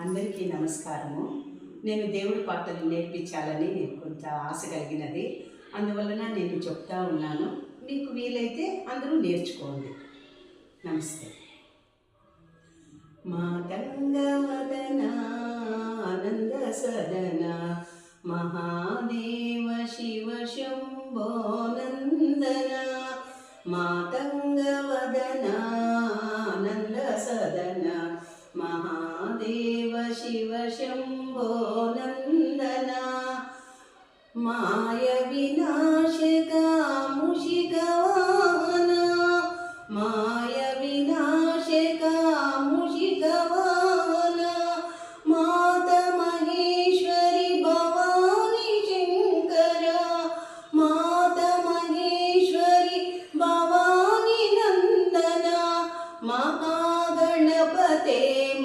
అందరికీ నమస్కారము. నేను దేవుడి పాటలు నేర్పించాలని కొంత ఆశ కలిగినది. అందువలన నేను చెప్తా ఉన్నాను. మీకు వీలైతే అందరూ నేర్చుకోండి. నమస్తే. మాతంగవదన ఆనంద సదన మహాదేవ శివ శంభో నందన మాతంగవదన ఆనంద సదన మహాదేవ శివ శంభో నందన మాయ వినాశక ముషిక వాహన